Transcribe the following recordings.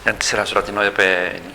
Nanti serah surat ini ini.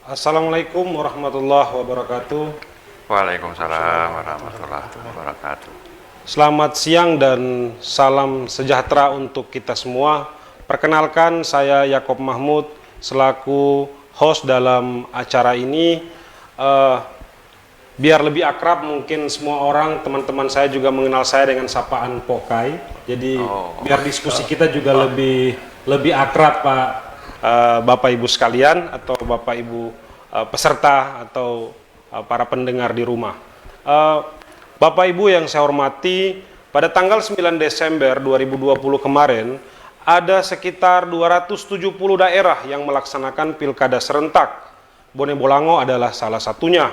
Assalamualaikum warahmatullahi wabarakatuh. Waalaikumsalam warahmatullahi wabarakatuh. Selamat siang dan salam sejahtera untuk kita semua. Perkenalkan, saya Yakob Mahmud selaku host dalam acara ini. Biar lebih akrab, mungkin semua orang, teman-teman saya juga mengenal saya dengan sapaan Pokai. Jadi biar diskusi kita juga lebih akrab, Pak. Bapak Ibu sekalian atau Bapak Ibu peserta atau para pendengar di rumah. Bapak Ibu yang saya hormati, pada tanggal 9 Desember 2020 kemarin ada sekitar 270 daerah yang melaksanakan pilkada serentak. Bone Bolango adalah salah satunya.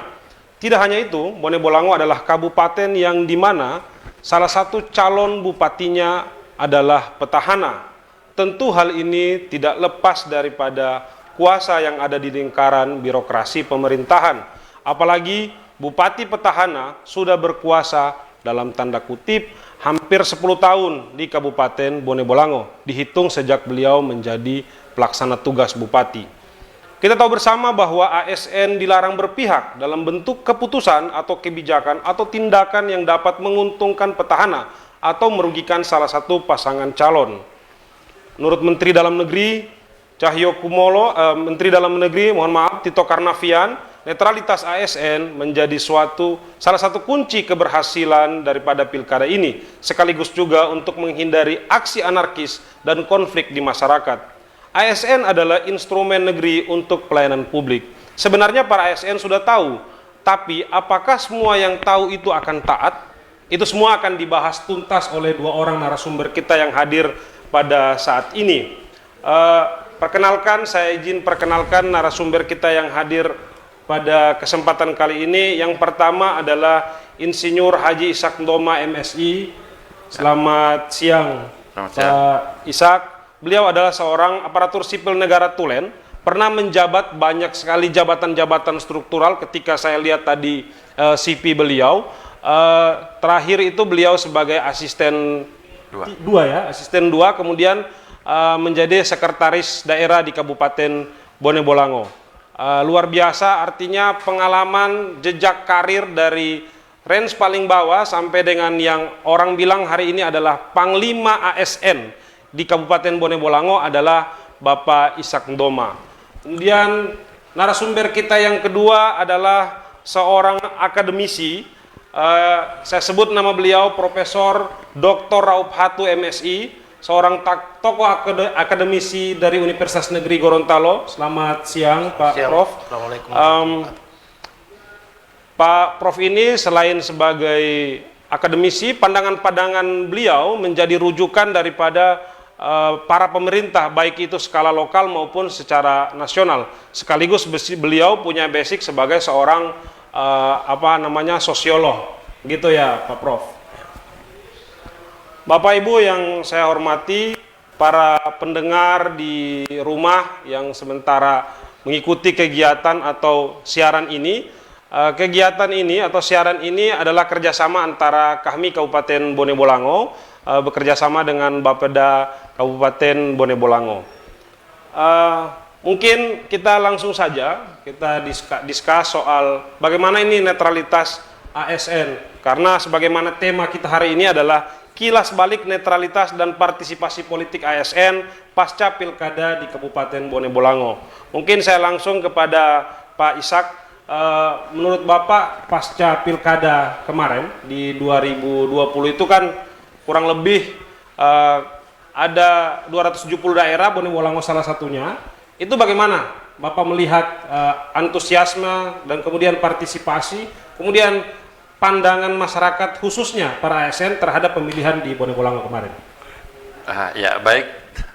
Tidak hanya itu, Bone Bolango adalah kabupaten yang dimana salah satu calon bupatinya adalah petahana. Tentu hal ini tidak lepas daripada kuasa yang ada di lingkaran birokrasi pemerintahan. Apalagi Bupati Petahana sudah berkuasa dalam tanda kutip hampir 10 tahun di Kabupaten Bone Bolango, dihitung sejak beliau menjadi pelaksana tugas bupati. Kita tahu bersama bahwa ASN dilarang berpihak dalam bentuk keputusan atau kebijakan atau tindakan yang dapat menguntungkan petahana atau merugikan salah satu pasangan calon. Menurut Menteri Dalam Negeri Cahyo Kumolo, Menteri Dalam Negeri, mohon maaf, Tito Karnavian, netralitas ASN menjadi salah satu kunci keberhasilan daripada pilkada ini, sekaligus juga untuk menghindari aksi anarkis dan konflik di masyarakat. ASN adalah instrumen negeri untuk pelayanan publik. Sebenarnya para ASN sudah tahu, tapi apakah semua yang tahu itu akan taat? Itu semua akan dibahas tuntas oleh dua orang narasumber kita yang hadir pada saat ini. Saya izin perkenalkan narasumber kita yang hadir pada kesempatan kali ini. Yang pertama adalah Insinyur Haji Ishak Ndoma, MSI. Selamat siang, Pak Ishak. Beliau adalah seorang aparatur sipil negara Tulen, pernah menjabat banyak sekali jabatan-jabatan struktural. Ketika saya lihat tadi CV beliau, terakhir itu beliau sebagai asisten asisten 2, kemudian menjadi sekretaris daerah di Kabupaten Bone Bolango. Luar biasa, artinya pengalaman jejak karir dari range paling bawah sampai dengan yang orang bilang hari ini adalah Panglima ASN di Kabupaten Bone Bolango adalah Bapak Ishak Ndoma. Kemudian narasumber kita yang kedua adalah seorang akademisi. Saya sebut nama beliau Profesor Dr. Raup Hatu, MSI. Seorang tokoh akademisi dari Universitas Negeri Gorontalo. Selamat siang, Pak Prof. Assalamualaikum. Pak Prof ini selain sebagai akademisi, pandangan-pandangan beliau menjadi rujukan daripada para pemerintah, baik itu skala lokal maupun secara nasional. Sekaligus beliau punya basic sebagai seorang sosiolog, gitu ya, Pak Prof. Bapak Ibu yang saya hormati, para pendengar di rumah yang sementara mengikuti kegiatan atau siaran ini. Kegiatan ini atau siaran ini adalah kerjasama antara kami Kabupaten Bone Bolango bekerjasama dengan Bapeda Kabupaten Bone Bolango. Mungkin kita langsung saja kita diskus soal bagaimana ini netralitas ASN, karena sebagaimana tema kita hari ini adalah kilas balik netralitas dan partisipasi politik ASN pasca pilkada di Kabupaten Bone Bolango. Mungkin saya langsung kepada Pak Ishak. Menurut Bapak pasca pilkada kemarin di 2020 itu kan kurang lebih ada 270 daerah, Bone Bolango salah satunya. Itu bagaimana Bapak melihat antusiasme dan kemudian partisipasi, kemudian pandangan masyarakat khususnya para ASN terhadap pemilihan di Bone Bolango kemarin? Ya, baik.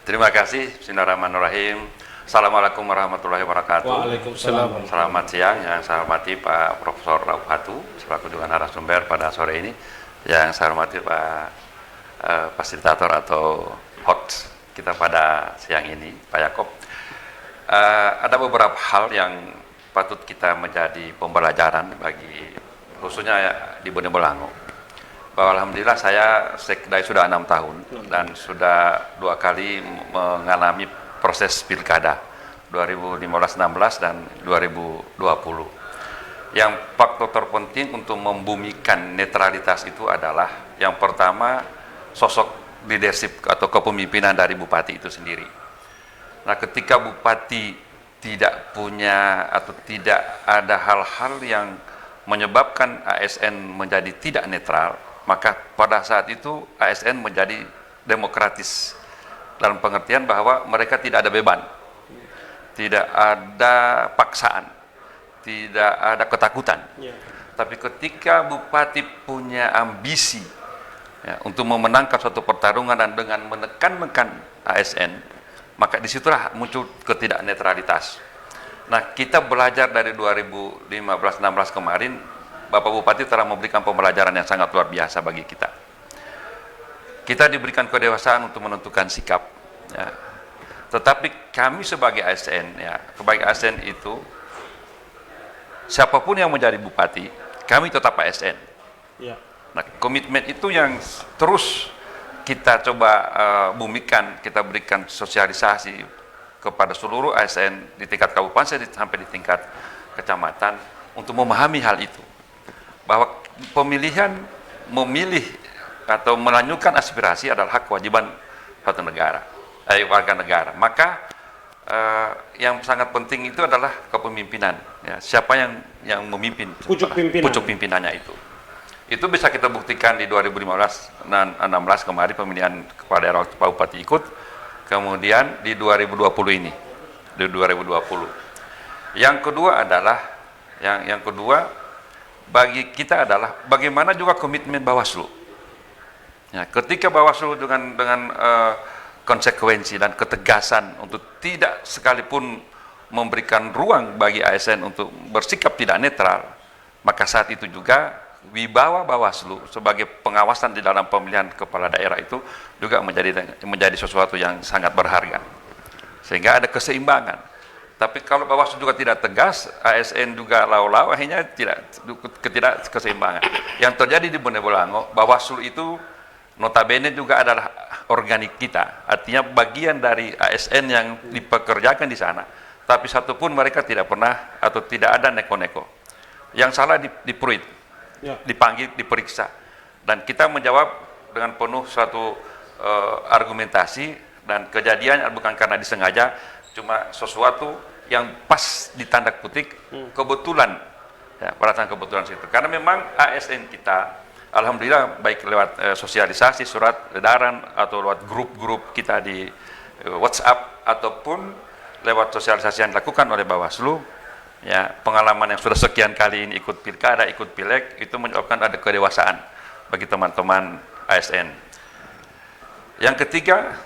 Terima kasih. Bismillahirrahmanirrahim. Assalamualaikum warahmatullahi wabarakatuh. Waalaikumsalam. Selamat siang. Yang saya hormati Pak Profesor Raup Hatu selaku juga narasumber pada sore ini. Yang saya hormati Pak fasilitator atau host kita pada siang ini, Pak Yakob. Ada beberapa hal yang patut kita menjadi pembelajaran bagi khususnya di Bone Bolango. Bahwa alhamdulillah saya sekdai sudah 6 tahun dan sudah 2 kali mengalami proses pilkada 2015-16 dan 2020. Yang faktor terpenting untuk membumikan netralitas itu adalah yang pertama sosok leadership atau kepemimpinan dari bupati itu sendiri. Nah, ketika bupati tidak punya atau tidak ada hal-hal yang menyebabkan ASN menjadi tidak netral, maka pada saat itu ASN menjadi demokratis dalam pengertian bahwa mereka tidak ada beban, tidak ada paksaan, tidak ada ketakutan. Tapi ketika bupati punya ambisi untuk memenangkan suatu pertarungan dan dengan menekan ASN, maka disitulah muncul ketidaknetralitas. Nah, kita belajar dari 2015-16 kemarin, Bapak Bupati telah memberikan pembelajaran yang sangat luar biasa bagi kita. Kita diberikan kedewasaan untuk menentukan sikap. Ya. Tetapi kami sebagai ASN, sebagai ASN itu, siapapun yang menjadi bupati, kami tetap ASN. Ya. Nah, komitmen itu yang terus kita coba bumikan, kita berikan sosialisasi kepada seluruh ASN di tingkat kabupaten sampai di tingkat kecamatan untuk memahami hal itu, bahwa pemilihan memilih atau melanjutkan aspirasi adalah hak kewajiban suatu negara, warga negara. Maka yang sangat penting itu adalah kepemimpinan. Ya, siapa yang memimpin pucuk pimpinannya itu. Itu bisa kita buktikan di 2015 dan 16 kemarin pemilihan kepala daerah Pak Bupati ikut, kemudian di 2020 ini, di 2020. Yang kedua adalah yang kedua bagi kita adalah bagaimana juga komitmen Bawaslu. Ya, ketika Bawaslu dengan konsekuensi dan ketegasan untuk tidak sekalipun memberikan ruang bagi ASN untuk bersikap tidak netral, maka saat itu juga wibawa Bawaslu sebagai pengawasan di dalam pemilihan kepala daerah itu juga menjadi sesuatu yang sangat berharga, sehingga ada keseimbangan. Tapi kalau Bawaslu juga tidak tegas, ASN juga lau-lau, akhirnya tidak keseimbangan. Yang terjadi di Bone Bolango, Bawaslu itu notabene juga adalah organik kita, artinya bagian dari ASN yang dipekerjakan di sana, tapi satupun mereka tidak pernah atau tidak ada neko-neko. Yang salah di Pruit, dipanggil, diperiksa, dan kita menjawab dengan penuh suatu argumentasi, dan kejadian bukan karena disengaja, cuma sesuatu yang pas di tanda kutip kebetulan, ya, perasaan kebetulan situ. Karena memang ASN kita, alhamdulillah, baik lewat sosialisasi, surat edaran, atau lewat grup-grup kita di WhatsApp, ataupun lewat sosialisasi yang dilakukan oleh Bawaslu, ya, pengalaman yang sudah sekian kali ini ikut pilkada, ikut pileg, itu menyebabkan ada kedewasaan bagi teman-teman ASN. Yang ketiga,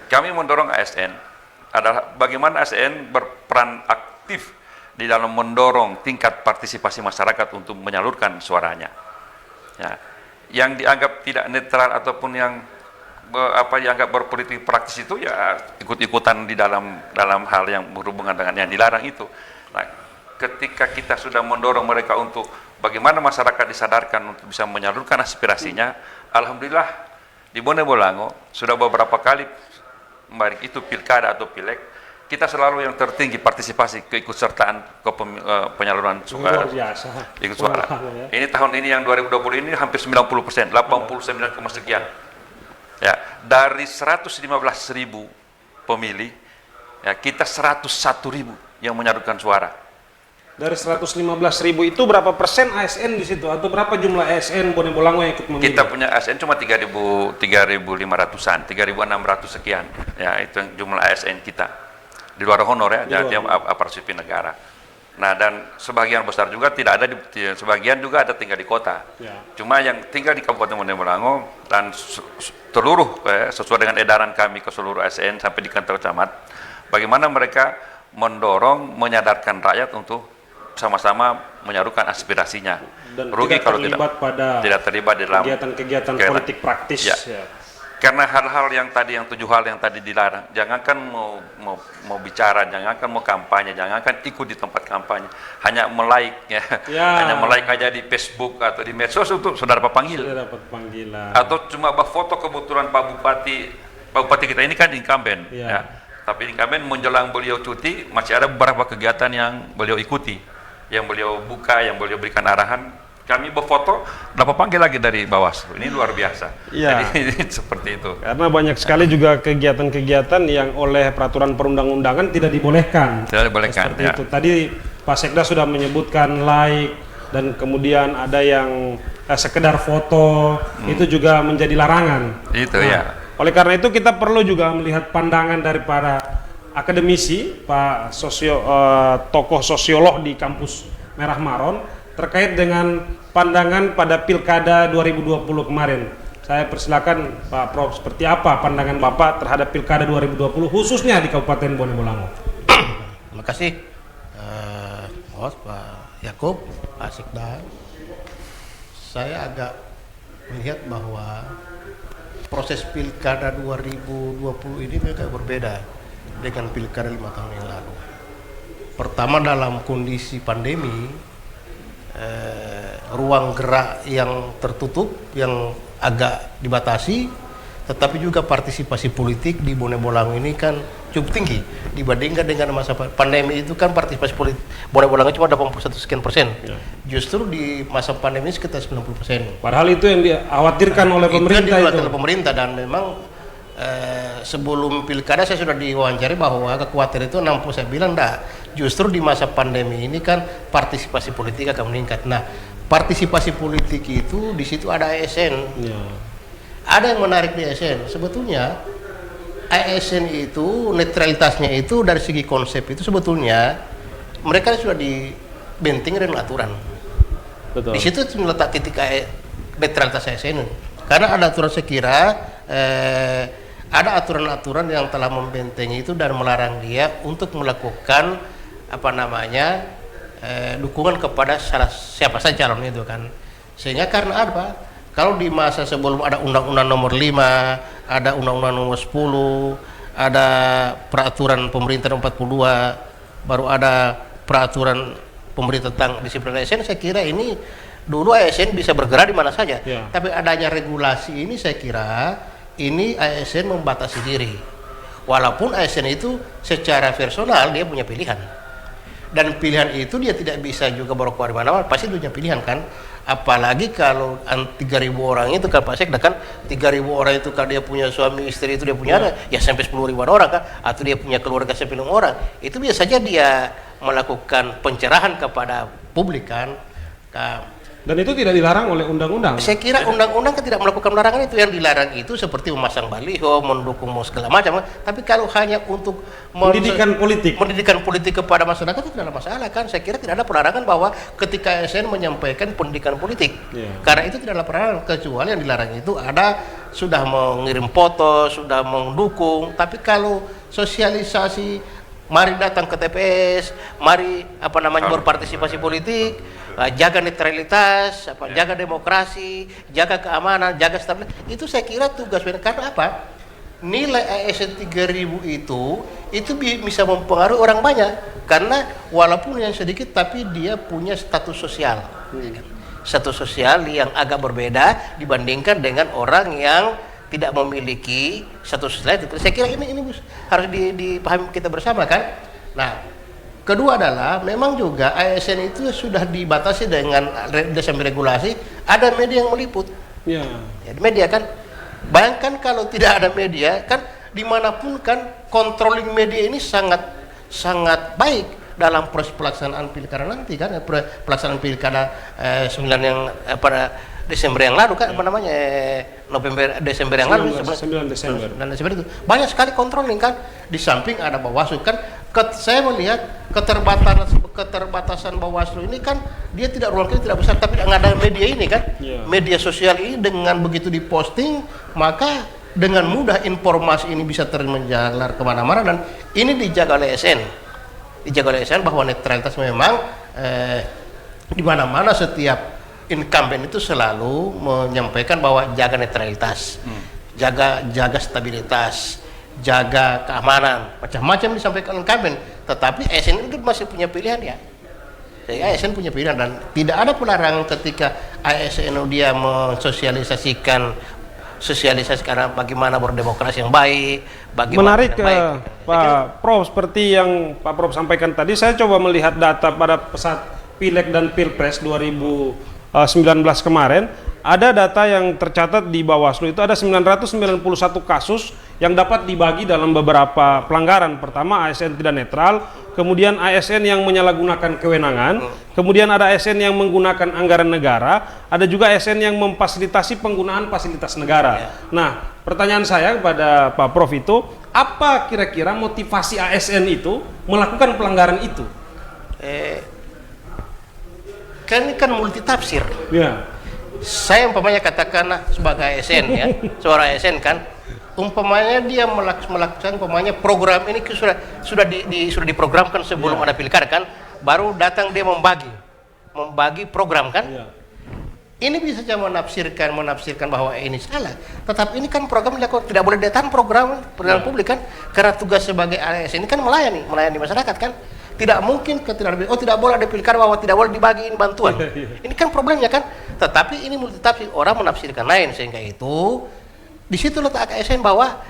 kami mendorong ASN adalah bagaimana ASN berperan aktif di dalam mendorong tingkat partisipasi masyarakat untuk menyalurkan suaranya. Ya, yang dianggap tidak netral ataupun yang dianggap berpolitik praktis itu ya ikut-ikutan di dalam hal yang berhubungan dengan yang dilarang itu. Nah, ketika kita sudah mendorong mereka untuk bagaimana masyarakat disadarkan untuk bisa menyalurkan aspirasinya, alhamdulillah di Bone Bolango sudah beberapa kali, baik itu pilkada atau pileg, kita selalu yang tertinggi partisipasi keikutsertaan ke penyaluran suara. Ikut suara. Ini tahun ini yang 2020 ini hampir 90%, 89, sekian. Ya, dari 115.000 pemilih, ya, kita 101.000 yang menyalurkan suara. Dari 115.000 itu berapa persen ASN di situ, atau berapa jumlah ASN Bone Bolango yang ikut memilih? Kita punya ASN cuma 3.500-an, 3.600 sekian. Ya, itu jumlah ASN kita. Di luar honor, ya, jadi aparatur sipil negara. Nah, dan sebagian besar juga tidak ada sebagian juga ada tinggal di kota. Ya. Cuma yang tinggal di Kabupaten Bone Bolango dan seluruh sesuai dengan edaran kami ke seluruh ASN sampai di kantor camat, bagaimana mereka mendorong, menyadarkan rakyat untuk sama-sama menyarukan aspirasinya. Dan rugi kalau tidak terlibat dalam kegiatan politik praktis. Ya. Ya. Karena hal-hal yang tadi, yang 7 hal yang tadi dilarang, jangankan mau bicara, jangankan mau kampanye, jangankan ikut di tempat kampanye, hanya melike, ya. Hanya melike aja di Facebook atau di medsos itu sudah dapat panggilan. Atau cuma foto kebetulan Pak Bupati kita ini kan incumbent, ya. Tapi incumbent menjelang beliau cuti masih ada beberapa kegiatan yang beliau ikuti, yang beliau buka, yang beliau berikan arahan. Kami berfoto, dapat panggil lagi dari Bawaslu. Ini luar biasa. Ya. Jadi seperti itu. Karena banyak sekali juga kegiatan-kegiatan yang oleh peraturan perundang-undangan tidak dibolehkan. Tidak dibolehkan. Seperti itu. Tadi Pak Sekda sudah menyebutkan like, dan kemudian ada yang sekedar foto, itu juga menjadi larangan. Itu ya. Oleh karena itu kita perlu juga melihat pandangan dari para akademisi, Pak tokoh sosiolog di kampus Merah Maron, terkait dengan pandangan pada Pilkada 2020 kemarin. Saya persilakan Pak Prof, seperti apa pandangan Bapak terhadap Pilkada 2020 khususnya di Kabupaten Bone Bolango? Terima kasih Pak Yakub, Pak Sekda. Saya agak melihat bahwa proses Pilkada 2020 ini agak berbeda dengan Pilkada 5 tahun yang lalu. Pertama, dalam kondisi pandemi, ruang gerak yang tertutup, yang agak dibatasi, tetapi juga partisipasi politik di Bone Bolango ini kan cukup tinggi dibandingkan dengan masa pandemi. Itu kan partisipasi politik Bone Bolango cuma 81% ya. Justru di masa pandemi sekitar 90%. Padahal itu yang dikhawatirkan oleh pemerintah. Itu oleh pemerintah, dan memang sebelum pilkada saya sudah diwawancari bahwa kekhawatiran itu 60, saya bilang justru di masa pandemi ini kan partisipasi politik akan meningkat. Nah, partisipasi politik itu di situ ada ASN. Ya. Ada yang menarik di ASN. Sebetulnya ASN itu netralitasnya itu dari segi konsep itu sebetulnya mereka sudah dibenting dengan aturan. Betul. Di situ letak titik netralitas ASN. Karena ada aturan, saya kira ada aturan-aturan yang telah membentengi itu dan melarang dia untuk melakukan dukungan kepada siapa saja calon itu kan. Sehingga karena apa? Kalau di masa sebelum ada Undang-Undang Nomor 5, ada Undang-Undang Nomor 10, ada Peraturan Pemerintah Nomor 42, baru ada Peraturan Pemerintah tentang disiplin ASN, saya kira ini dulu ASN bisa bergerak di mana saja. Ya. Tapi adanya regulasi ini saya kira ini ASN membatasi diri. Walaupun ASN itu secara personal dia punya pilihan. Dan pilihan itu dia tidak bisa juga berkuar di mana-mana, pasti dia punya pilihan kan. Apalagi kalau 3.000 orang itu kan Pak Sekda kan 3.000 orang itu kan dia punya suami istri itu dia punya anak ya sampai 10.000 orang kan, atau dia punya keluarga sampai 6 orang, itu biasa saja dia melakukan pencerahan kepada publik kan. Dan itu tidak dilarang oleh undang-undang. Saya kira undang-undang tidak melakukan larangan itu. Yang dilarang itu seperti memasang baliho, mendukung segala macam. Tapi kalau hanya untuk pendidikan politik kepada masyarakat itu tidak ada masalah kan. Saya kira tidak ada pelarangan bahwa ketika ASN menyampaikan pendidikan politik. Karena itu tidak ada pelarangan, kecuali yang dilarang itu ada sudah mengirim foto, sudah mendukung. Tapi kalau sosialisasi, mari datang ke TPS, mari berpartisipasi politik, jaga netralitas, jaga demokrasi, jaga keamanan, jaga stabilitas. Itu saya kira tugas karena apa? Nilai ASN 3.000 itu bisa mempengaruhi orang banyak karena walaupun yang sedikit tapi dia punya status sosial. Status sosial yang agak berbeda dibandingkan dengan orang yang tidak memiliki status sosial itu. Saya kira ini harus dipahami kita bersama kan. Nah, kedua adalah memang juga ASN itu sudah dibatasi dengan sampai regulasi, ada media yang meliput. Ya, media kan. Bayangkan kalau tidak ada media kan dimanapun kan controlling media ini sangat baik dalam proses pelaksanaan pilkada nanti kan, pelaksanaan pilkada 9 yang pada Desember yang lalu kan Desember yang lalu 9 Desember itu banyak sekali controlling kan. Di samping ada Bawaslu kan, saya melihat keterbatasan Bawaslu ini kan dia tidak besar, tapi nggak ada media ini kan. Media sosial ini dengan begitu diposting maka dengan mudah informasi ini bisa menjalar kemana-mana dan ini dijaga oleh ASN bahwa netralitas memang di mana-mana setiap incumbent itu selalu menyampaikan bahwa jaga netralitas, jaga stabilitas, jaga keamanan, macam-macam disampaikan incumbent. Tetapi ASN itu masih punya pilihan ya. Jadi ASN punya pilihan dan tidak ada pelarangan ketika ASN dia mensosialisasikan bagaimana berdemokrasi yang baik, bagaimana menarik Pak Prof, seperti yang Pak Prof sampaikan tadi, saya coba melihat data pada saat Pileg dan Pilpres 2019 kemarin, ada data yang tercatat di Bawaslu itu ada 991 kasus yang dapat dibagi dalam beberapa pelanggaran. Pertama, ASN tidak netral, kemudian ASN yang menyalahgunakan kewenangan, kemudian ada ASN yang menggunakan anggaran negara, ada juga ASN yang memfasilitasi penggunaan fasilitas negara. Nah, pertanyaan saya kepada Pak Prof itu, apa kira-kira motivasi ASN itu melakukan pelanggaran itu? Kan ini kan multitafsir. Ya. Saya umpamanya katakanlah sebagai ASN ya, seorang ASN kan, umpamanya dia melakukan program ini sudah diprogramkan sebelum ada pilkada kan, baru datang dia membagi program kan. Ya. Ini bisa saja menafsirkan bahwa ini salah, tetapi ini kan program tidak boleh ditahan program publik kan, karena tugas sebagai ASN ini kan melayani masyarakat kan. Tidak mungkin tidak boleh ada pilkada bahwa tidak boleh dibagiin bantuan. Ini kan problemnya kan. Tetapi ini multitafsir, orang menafsirkan lain, sehingga itu di situ letak ASN bahwa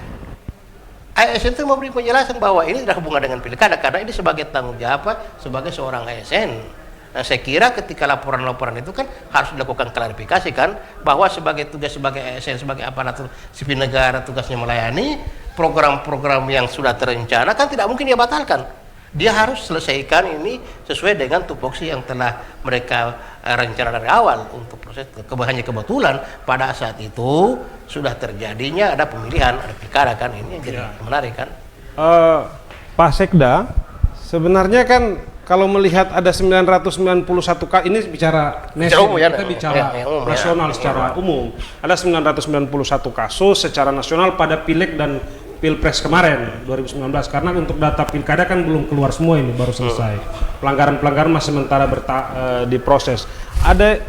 ASN itu memberi penjelasan bahwa ini tidak hubungan dengan pilkada karena ini sebagai tanggung jawab sebagai seorang ASN. Nah, saya kira ketika laporan-laporan itu kan harus dilakukan klarifikasi kan bahwa sebagai ASN, sebagai aparatur sipil negara tugasnya melayani, program-program yang sudah terencana kan tidak mungkin dia batalkan. dia harus selesaikan ini sesuai dengan tupoksi yang telah mereka rencana dari awal untuk proses. Hanya kebetulan pada saat itu sudah terjadinya ada pemilihan, ada pilkada kan, ini yang jadi menarik kan. Pak Sekda, sebenarnya kan kalau melihat ada 991 kasus, ini bicara umum, ya, kita bicara umum, nasional secara umum. Ada 991 kasus secara nasional pada pileg dan pilpres kemarin 2019, karena untuk data pilkada kan belum keluar semua, ini baru selesai. Pelanggaran-pelanggaran masih sementara diproses. Ada,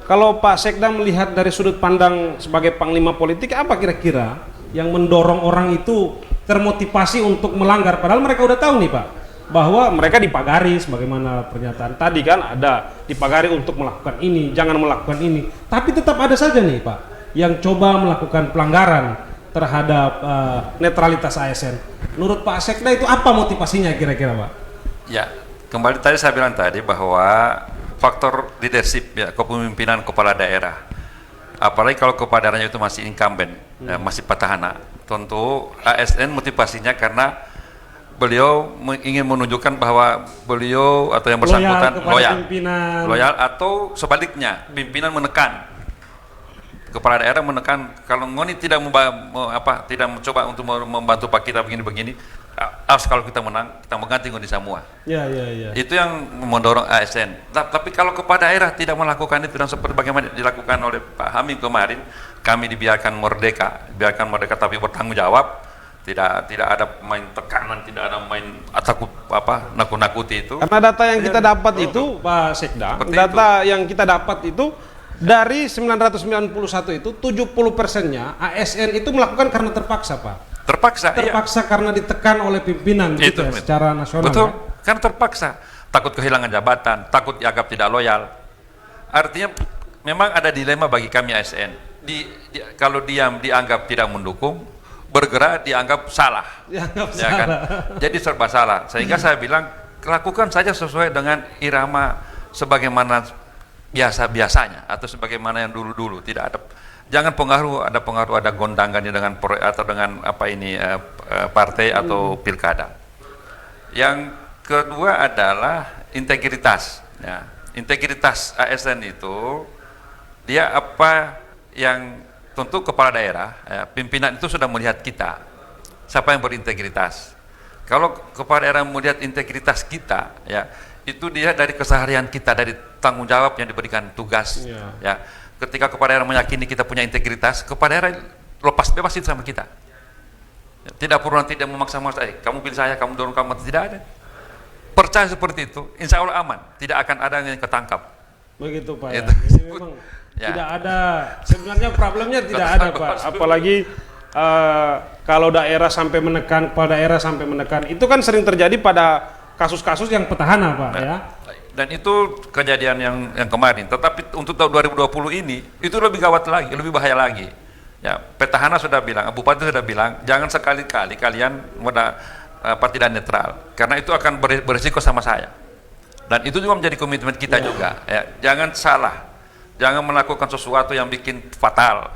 kalau Pak Sekda melihat dari sudut pandang sebagai panglima politik, apa kira-kira yang mendorong orang itu termotivasi untuk melanggar, padahal mereka udah tahu nih Pak, bahwa mereka dipagari sebagaimana pernyataan tadi kan, ada dipagari untuk melakukan ini, jangan melakukan ini, tapi tetap ada saja nih Pak yang coba melakukan pelanggaran terhadap netralitas ASN. Menurut Pak Sekda itu apa motivasinya kira-kira Pak? Ya, kembali tadi saya bilang tadi bahwa faktor leadership ya, kepemimpinan kepala daerah, apalagi kalau kepala daerahnya itu masih incumbent, masih petahana, tentu ASN motivasinya karena beliau ingin menunjukkan bahwa beliau atau yang bersangkutan loyal, atau sebaliknya pimpinan menekan kepala daerah, menekan kalau ngoni tidak tidak mencoba untuk membantu Pak kita begini-begini, kalau kita menang kita mengganti ngoni semua. Ya. Itu yang mendorong ASN. Tapi kalau kepala daerah tidak melakukan itu dan seperti bagaimana dilakukan oleh Pak Hamim kemarin, kami biarkan merdeka tapi bertanggung jawab, tidak ada main tekanan, tidak ada main takut nakut-nakuti itu. Karena data yang kita dapat itu Pak Sekda, yang kita dapat itu dari 991 itu 70%-nya ASN itu melakukan karena terpaksa Pak. Terpaksa iya. Karena ditekan oleh pimpinan gitu ya, secara nasional. Betul, karena terpaksa, takut kehilangan jabatan, takut dianggap tidak loyal. Artinya memang ada dilema bagi kami ASN. Kalau diam dianggap tidak mendukung, bergerak dianggap salah. Kan? Jadi serba salah. Sehingga saya bilang lakukan saja sesuai dengan irama sebagaimana biasa-biasanya atau sebagaimana yang dulu-dulu, tidak ada, jangan pengaruh ada gondangannya dengan atau dengan partai atau pilkada. Yang kedua adalah integritas ya. Integritas ASN itu dia apa yang tentu kepala daerah ya, pimpinan itu sudah melihat kita siapa yang berintegritas. Kalau kepala daerah melihat integritas kita ya, itu dia dari keseharian kita, dari tanggung jawab yang diberikan tugas ya. Ketika kepala daerah meyakini kita punya integritas, kepala daerah lepas bebas itu sama kita ya, tidak perlu nanti dia memaksa-maksa, kamu pilih saya, kamu dorong kamu, tidak ada. Percaya seperti itu, insya Allah aman, tidak akan ada yang ketangkap begitu Pak ya. Jadi memang tidak ada, sebenarnya problemnya tidak ada Pak, apalagi kalau daerah sampai menekan, kepala daerah sampai menekan, itu kan sering terjadi pada kasus-kasus yang petahana Pak ya. Dan itu kejadian yang kemarin. Tetapi untuk tahun 2020 ini itu lebih gawat lagi, lebih bahaya lagi. Ya, petahana sudah bilang, bupati sudah bilang, jangan sekali-kali kalian tidak netral, karena itu akan berisiko sama saya. Dan itu juga menjadi komitmen kita juga. Ya, jangan salah, jangan melakukan sesuatu yang bikin fatal,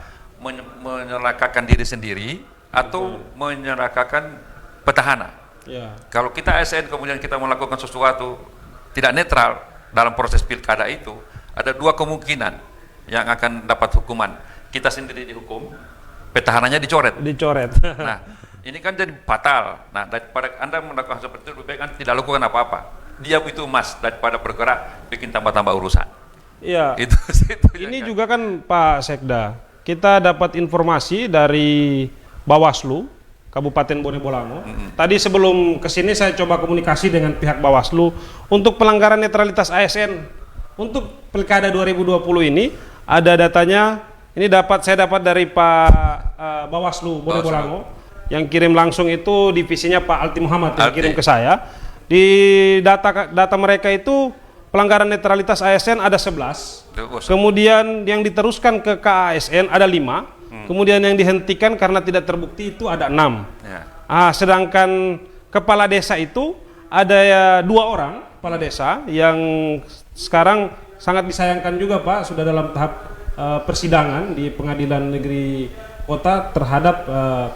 menyelakakan diri sendiri atau menyelakakan petahana. Ya. Kalau kita ASN kemudian kita melakukan sesuatu tidak netral dalam proses pilkada itu, ada dua kemungkinan yang akan dapat hukuman. Kita sendiri dihukum, petahananya dicoret. Nah, ini kan jadi fatal. Nah, daripada Anda melakukan seperti itu, lebih baik Anda tidak lakukan apa-apa. Diam itu emas daripada bergerak bikin tambah-tambah urusan. Iya. Ini juga kan Pak Sekda, kita dapat informasi dari Bawaslu Kabupaten Bone Bolango. Tadi sebelum kesini saya coba komunikasi dengan pihak Bawaslu untuk pelanggaran netralitas ASN untuk Pilkada 2020 ini, ada datanya. Ini saya dapat dari Pak Bawaslu Bone Bolango yang kirim langsung, itu divisinya Pak Alti Muhammad yang kirim ke saya. Di data mereka itu pelanggaran netralitas ASN ada 11. Kemudian yang diteruskan ke KASN ada 5. Kemudian yang dihentikan karena tidak terbukti itu ada 6. Ya. Sedangkan kepala desa itu ada 2 orang kepala desa yang sekarang sangat disayangkan juga Pak, sudah dalam tahap persidangan di Pengadilan Negeri kota terhadap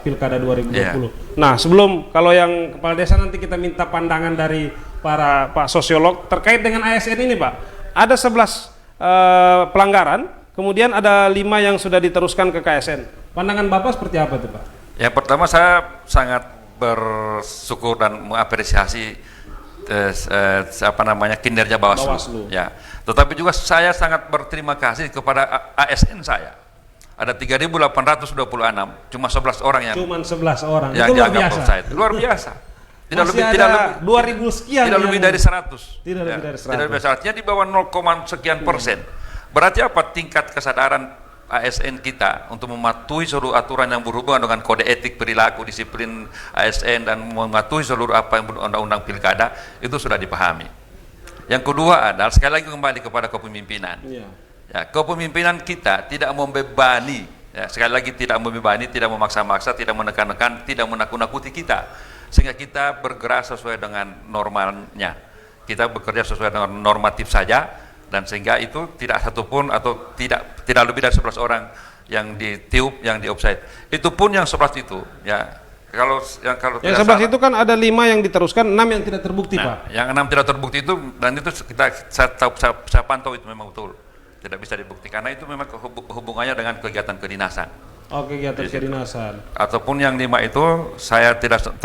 Pilkada 2020. Yeah. Nah, sebelum kalau yang kepala desa nanti kita minta pandangan dari para Pak sosiolog terkait dengan ASN ini, Pak. Ada 11 pelanggaran, kemudian ada 5 yang sudah diteruskan ke KSN. Pandangan Bapak seperti apa itu, Pak? Yang pertama, saya sangat bersyukur dan mengapresiasi kinerja Bawaslu. Ya. Tetapi juga saya sangat berterima kasih kepada ASN saya. Ada 3.826, cuma 11 orang yang Cuman 11 orang. yang Itu luar dianggap biasa. offside. Luar biasa. Tidak Masih lebih ada tidak lebih 2000 sekian tidak lebih yang- dari 100. Tidak lebih dari 100. Tidak lebih dari 100. Artinya di bawah 0, sekian persen. Berarti apa tingkat kesadaran ASN kita untuk mematuhi seluruh aturan yang berhubungan dengan kode etik, perilaku, disiplin ASN dan mematuhi seluruh apa yang undang-undang pilkada itu sudah dipahami. Yang kedua adalah sekali lagi kembali kepada kepemimpinan. Iya. Ya, kepemimpinan kita tidak membebani, ya, sekali lagi tidak membebani, tidak memaksa-maksa, tidak menekan-nekan, tidak menakut-nakuti kita, sehingga kita bergerak sesuai dengan normalnya. Kita bekerja sesuai dengan normatif saja, dan sehingga itu tidak satupun atau tidak lebih dari 11 orang yang ditiup, yang di offside. Itu pun yang 11 itu, ya. Kalau Yang tidak 11 salah, itu kan ada 5 yang diteruskan, 6 yang tidak terbukti, Pak. yang 6 tidak terbukti itu, dan itu saya pantau itu memang betul tidak bisa dibukti karena itu memang hubungannya dengan kegiatan kedinasan. Oh, kegiatan kedinasan. Ataupun yang 5 itu saya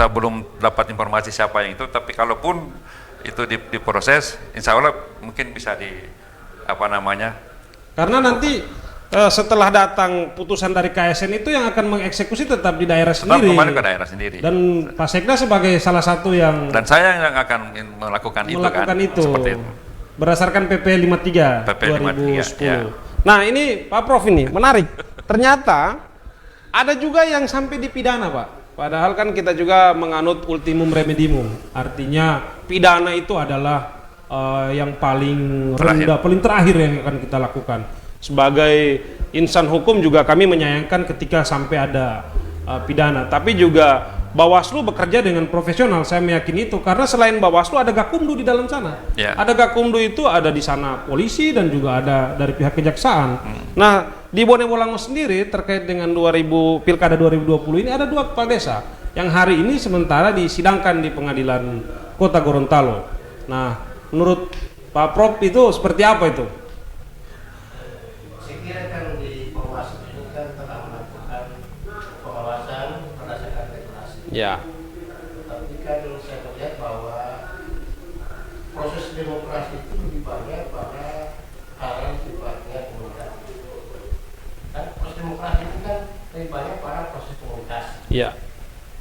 belum dapat informasi siapa yang itu, tapi kalaupun itu diproses, insya Allah mungkin bisa Karena nanti setelah datang putusan dari KSN itu yang akan mengeksekusi tetap di daerah tetap sendiri. kembali ke daerah sendiri. Dan Pak Sekda sebagai salah satu yang Dan saya yang akan melakukan itu kan, seperti itu. Berdasarkan PP 53 PP 2010. 53, ya. Nah, ini Pak Prof ini menarik. Ternyata ada juga yang sampai dipidana, Pak. Padahal kan kita juga menganut ultimum remedium. Artinya pidana itu adalah yang paling rendah, paling terakhir yang akan kita lakukan. Sebagai insan hukum juga kami menyayangkan ketika sampai ada pidana. Tapi juga Bawaslu bekerja dengan profesional, saya meyakini itu, karena selain Bawaslu ada Gakumdu di dalam sana. Ya. Ada Gakumdu itu ada di sana polisi dan juga ada dari pihak kejaksaan. Nah, di Bonebolango sendiri terkait dengan Pilkada 2020 ini ada 2 kepala desa yang hari ini sementara disidangkan di pengadilan Kota Gorontalo. Nah, menurut Pak Prof itu seperti apa itu? Saya kira kan di Bawaslu ini kan telah melakukan pengawasan berdasarkan regulasi. Ya. Tapi kan saya melihat bahwa proses demokrasi itu lebih banyak pada hal yang sifatnya komunikasi. Dan proses demokrasi itu kan lebih banyak pada proses komunikasi. Ya.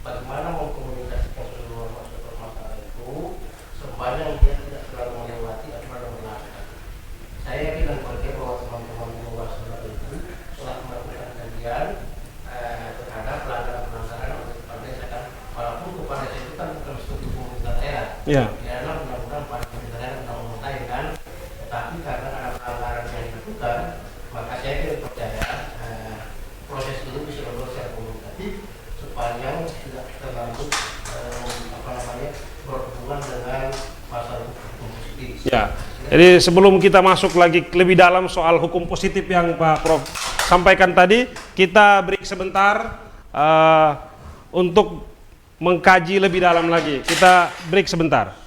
Bagaimana mengkomunikasikan seluruh masalah itu sepanjang dia tidak terlalu melewati aturan yang berlaku. Saya yakin dan percaya bahwa teman-teman di Bawaslu itu telah melakukan kajian terhadap pelanggaran-pelanggaran oleh kepala desa kan, walaupun kepala desa itu kan bukan struktur pemerintah daerah. Ya. Dia adalah undang-undang pada pemerintah daerah, undang-undang lain kan. Tetapi karena ada pelanggaran yang dilakukan, maka saya tidak percaya proses ini bisa berjalan secara komunikatif sepanjang tidak terlalu berhubungan dengan masalah hukum positif. Ya. Jadi sebelum kita masuk lagi lebih dalam soal hukum positif yang Pak Prof sampaikan tadi, kita break sebentar untuk mengkaji lebih dalam lagi. Kita break sebentar.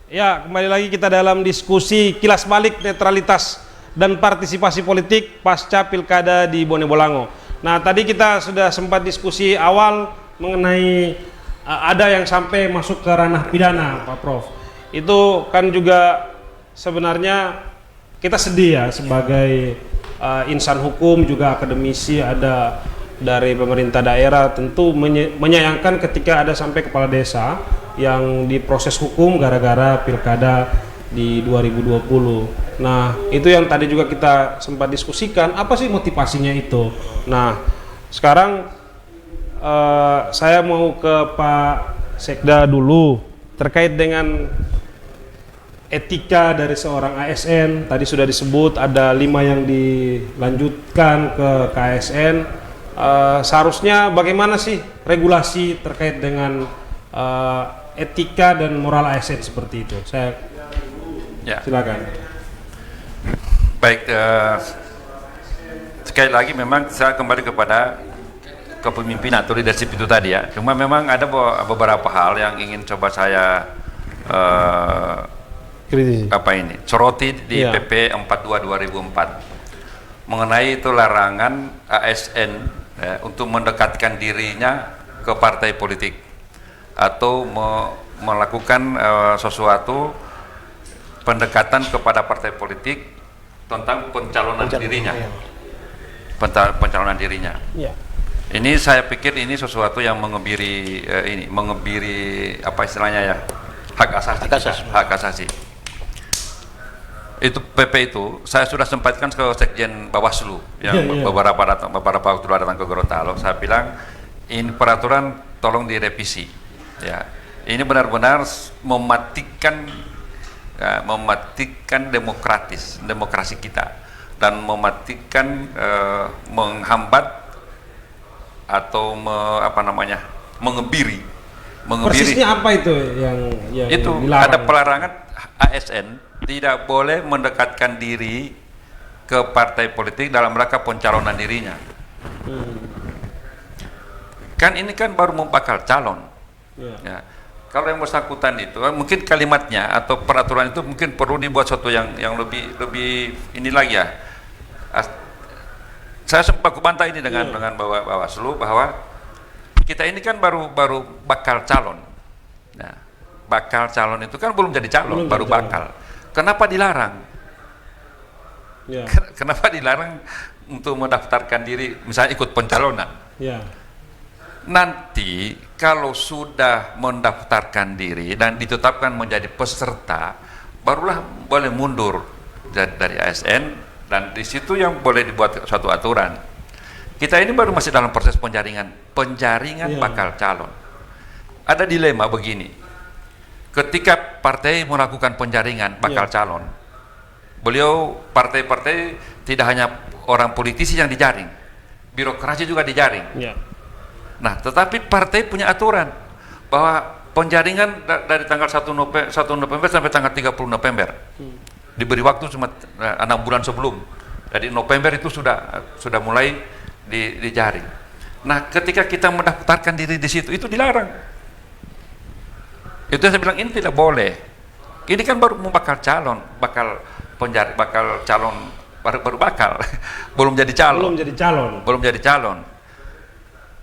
Ya, kembali lagi kita dalam diskusi kilas balik netralitas dan partisipasi politik pasca pilkada di Bone Bolango. Nah, tadi kita sudah sempat diskusi awal mengenai ada yang sampai masuk ke ranah pidana, Pak Prof. Itu kan juga sebenarnya kita sedih ya sebagai insan hukum, juga akademisi, ada dari pemerintah daerah, tentu menyayangkan ketika ada sampai kepala desa yang diproses hukum gara-gara pilkada di 2020. Nah, itu yang tadi juga kita sempat diskusikan, apa sih motivasinya itu. Nah, sekarang saya mau ke Pak Sekda dulu terkait dengan etika dari seorang ASN. Tadi sudah disebut ada 5 yang dilanjutkan ke KSN. Seharusnya bagaimana sih regulasi terkait dengan etika dan moral ASN seperti itu? Saya silakan. Baik, sekali lagi memang saya kembali kepada kepemimpinan atau leadership itu tadi ya. Cuma memang ada beberapa hal yang ingin coba saya soroti di PP 42 2004 mengenai itu larangan ASN untuk mendekatkan dirinya ke partai politik atau melakukan sesuatu pendekatan kepada partai politik tentang pencalonan dirinya. Pencalonan dirinya. Ya. Ini saya pikir ini sesuatu yang mengebiri apa istilahnya ya, hak asasi. Itu PP itu saya sudah sempatkan ke Sekjen Bawaslu yang beberapa waktu datang ke Gorontalo. Saya bilang ini peraturan tolong direvisi. Ya, ini benar-benar mematikan demokrasi kita dan mematikan, menghambat atau mengebiri. Persisnya apa itu yang itu dilarang? Ada pelarangan ASN tidak boleh mendekatkan diri ke partai politik dalam rangka pencalonan dirinya. Kan ini kan baru membakal calon. Ya. Kalau yang bersangkutan itu mungkin kalimatnya atau peraturan itu mungkin perlu dibuat sesuatu yang lebih ini lagi ya. Saya sempat kubantah ini dengan Bawaslu bahwa kita ini kan baru bakal calon. Nah, bakal calon itu kan belum jadi calon, baru bakal. Kenapa dilarang? Ya. Kenapa dilarang untuk mendaftarkan diri, misalnya ikut pencalonan? Ya. Nanti kalau sudah mendaftarkan diri dan ditetapkan menjadi peserta, barulah boleh mundur dari ASN, dan di situ yang boleh dibuat suatu aturan. Kita ini baru masih dalam proses penjaringan bakal calon. Ada dilema begini. Ketika partai melakukan penjaringan bakal calon, beliau partai-partai tidak hanya orang politisi yang dijaring, birokrasi juga dijaring. Nah, tetapi partai punya aturan bahwa penjaringan dari tanggal 1 November sampai tanggal 30 November. Diberi waktu cuma 6 bulan sebelum. Jadi November itu sudah mulai dijaring. Nah, ketika kita mendaftarkan diri di situ itu dilarang. Itu saya bilang ini tidak boleh. Ini kan baru mau bakal calon, bakal calon baru bakal. Belum jadi calon.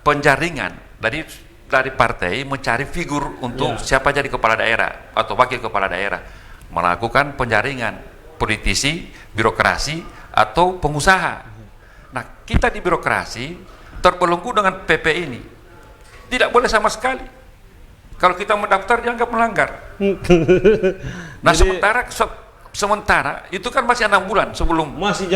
Penjaringan dari partai mencari figur untuk siapa jadi kepala daerah atau wakil kepala daerah, melakukan penjaringan politisi, birokrasi atau pengusaha. Nah, kita di birokrasi terbelenggu dengan PP ini, tidak boleh sama sekali. Kalau kita mendaftar dianggap melanggar. Nah, jadi, sementara itu kan masih 6 bulan sebelum, masih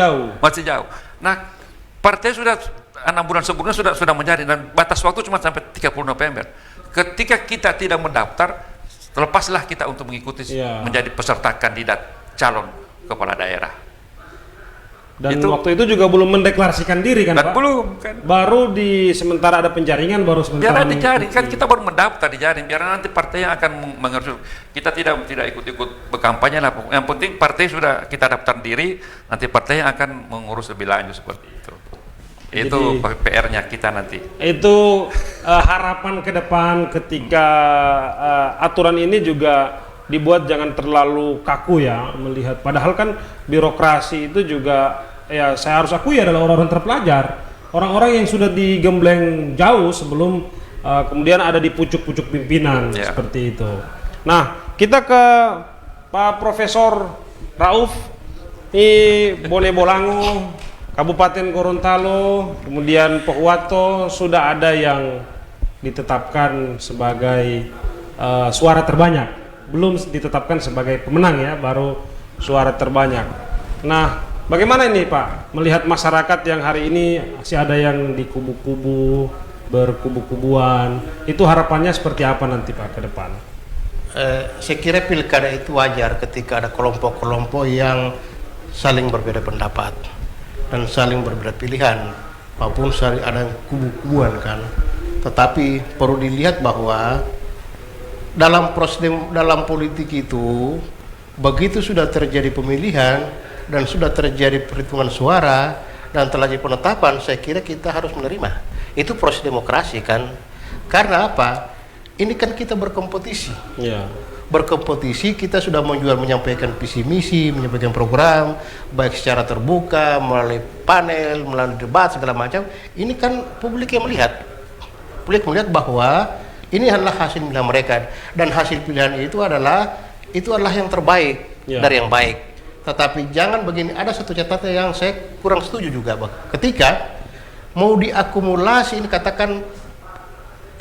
jauh. Nah, partai sudah 6 bulan sebelumnya sudah menjadi, dan batas waktu cuma sampai 30 November. Ketika kita tidak mendaftar, lepaslah kita untuk mengikuti menjadi peserta kandidat calon kepala daerah. Dan waktu itu juga belum mendeklarasikan diri kan, Pak? Belum kan. Baru sementara ada penjaringan, baru sementara dijaring kan, kita baru mendaftar dijaring, biar nanti partai yang akan mengurus. Kita tidak ikut-ikut berkampanye lah. Yang penting partai sudah kita daftar diri, nanti partai yang akan mengurus lebih lanjut seperti itu. Itu PR-nya kita nanti. Itu harapan ke depan ketika aturan ini juga dibuat jangan terlalu kaku ya melihat. Padahal kan birokrasi itu juga ya saya harus akui adalah orang-orang terpelajar, orang-orang yang sudah digembleng jauh sebelum kemudian ada di pucuk-pucuk pimpinan seperti itu. Nah, kita ke Pak Profesor Rauf di Bonebolango, Kabupaten Gorontalo, kemudian Pohuwato sudah ada yang ditetapkan sebagai suara terbanyak, belum ditetapkan sebagai pemenang ya, baru suara terbanyak. Nah, bagaimana ini Pak melihat masyarakat yang hari ini masih ada yang di kubu-kubu, berkubu-kubuan, itu harapannya seperti apa nanti Pak ke depan? Saya kira pilkada itu wajar ketika ada kelompok-kelompok yang saling berbeda pendapat dan saling berbeda pilihan, maupun saling ada kubu-kubuan kan. Tetapi perlu dilihat bahwa dalam politik itu, begitu sudah terjadi pemilihan dan sudah terjadi perhitungan suara dan telah jadi penetapan, saya kira kita harus menerima. Itu proses demokrasi kan. Karena apa? Ini kan kita berkompetisi. Berkompetisi, kita sudah menyampaikan visi misi, menyampaikan program, baik secara terbuka, melalui panel, melalui debat, segala macam. Ini kan publik yang melihat. Publik melihat bahwa ini adalah hasil pilihan mereka. Dan hasil pilihan itu adalah yang terbaik dari yang baik. Tetapi jangan begini, ada satu catatan yang saya kurang setuju juga, Bang. Ketika mau diakumulasi, ini katakan,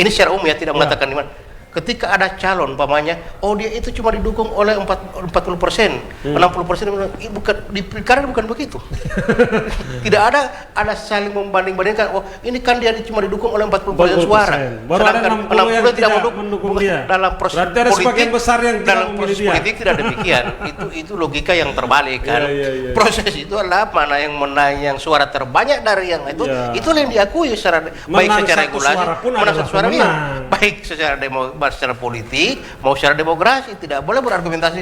ini secara umum ya, tidak mengatakan di mana. Ketika ada calon, umpamanya, oh dia itu cuma didukung oleh 40%, 60%, bukan di pilkada bukan begitu. Tidak ada saling membanding-bandingkan. Oh ini kan dia cuma didukung oleh 40% suara. Baru ada 60 yang tidak mendukung dia. Dalam proses berarti ada sebagian besar yang dalam proses politik tidak demikian. itu logika yang terbalik kan. Proses itu adalah mana yang menang, yang suara terbanyak dari yang itu yang diakui secara baik secara regulasi, menang satu suara baik secara politik mau secara demokrasi. Tidak boleh berargumentasi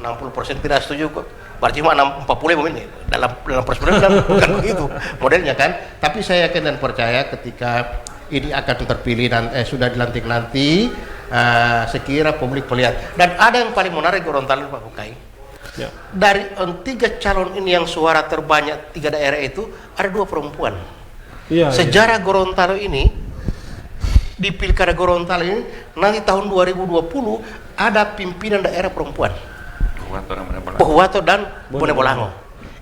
60% tidak setuju kok, berarti cuma 40 ini dalam proses bukan begitu modelnya kan. Tapi saya yakin dan percaya ketika ini akan terpilih dan sudah dilantik nanti, sekira publik melihat. Dan ada yang paling menarik Gorontalo Pak Bukai, dari 3 calon ini yang suara terbanyak 3 daerah itu ada 2 perempuan. Sejarah Gorontalo ini, di pilkada Gorontalo ini nanti tahun 2020 ada pimpinan daerah perempuan, Pohuwato dan Bonebolango.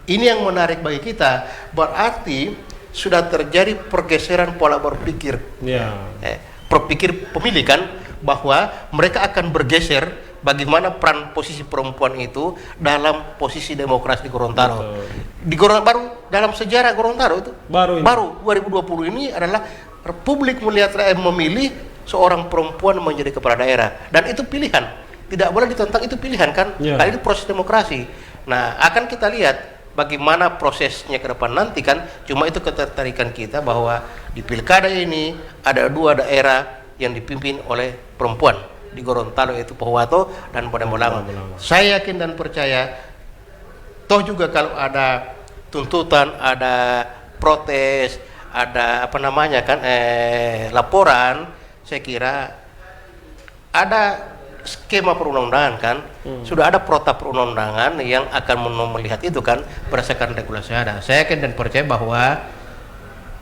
Ini yang menarik bagi kita, berarti sudah terjadi pergeseran pola berpikir, berpikir pemilih kan, bahwa mereka akan bergeser bagaimana peran posisi perempuan itu dalam posisi demokrasi di Gorontalo. Di Gorontalo baru dalam sejarah Gorontalo itu baru 2020 ini adalah Republik melihat memilih seorang perempuan menjadi kepala daerah, dan itu pilihan, tidak boleh ditentang, itu pilihan kan. Kali ini proses demokrasi. Nah, akan kita lihat bagaimana prosesnya ke depan nanti kan. Cuma itu ketertarikan kita bahwa di pilkada ini ada 2 daerah yang dipimpin oleh perempuan di Gorontalo, yaitu Pohuwato dan Bonebolango. Saya yakin dan percaya, toh juga kalau ada tuntutan, ada protes, ada laporan, saya kira ada skema perundang-undangan kan, sudah ada protap perundang-undangan yang akan melihat itu kan berdasarkan regulasi ada. Saya yakin dan percaya bahwa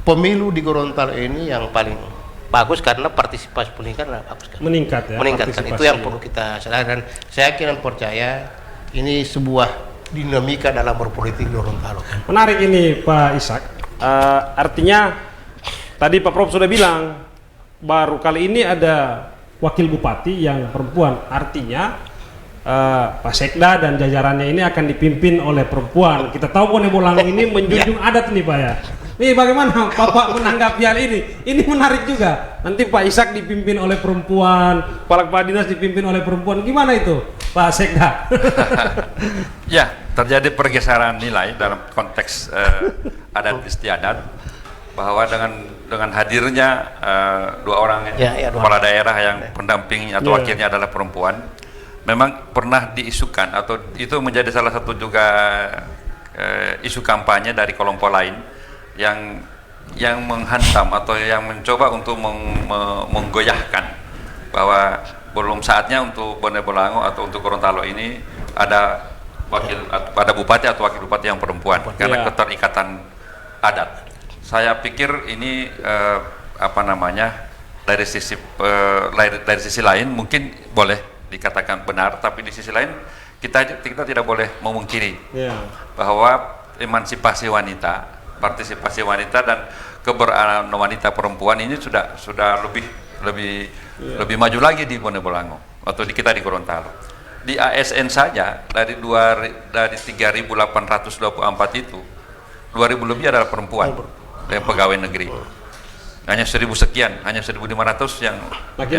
pemilu di Gorontalo ini yang paling bagus karena partisipasi pendidikan bagus kan, meningkat kan, itu yang perlu kita sadar. Dan saya yakin dan percaya ini sebuah dinamika dalam berpolitik di Gorontalo. Menarik ini Pak Ishak. Artinya tadi Pak Prof sudah bilang baru kali ini ada wakil bupati yang perempuan, artinya Pak Sekda dan jajarannya ini akan dipimpin oleh perempuan. Kita tahu Bonebolango ini menjunjung adat nih Pak ya. Nih bagaimana Bapak menanggapi hal ini? Ini menarik juga. Nanti Pak Ishak dipimpin oleh perempuan, kepala kepala dinas dipimpin oleh perempuan. Gimana itu Pak Sekda? Ya, terjadi pergeseran nilai dalam konteks adat istiadat, bahwa dengan hadirnya 2 orang kepala daerah yang pendamping atau wakilnya adalah perempuan, memang pernah diisukan atau itu menjadi salah satu juga isu kampanye dari kelompok lain yang menghantam atau yang mencoba untuk menggoyahkan bahwa belum saatnya untuk Bone Bolango atau untuk Gorontalo ini ada bupati atau wakil bupati yang perempuan karena keterikatan adat. Saya pikir ini dari sisi lain mungkin boleh dikatakan benar, tapi di sisi lain kita tidak boleh memungkiri bahwa emansipasi wanita, partisipasi wanita dan keberadaan wanita perempuan ini sudah lebih maju lagi di Bone Bolango atau kita di Gorontalo. Di ASN saja dari 3.824 itu 2.000 lebih adalah perempuan yang pegawai negeri. Hanya 1.000 sekian, hanya 1.500 yang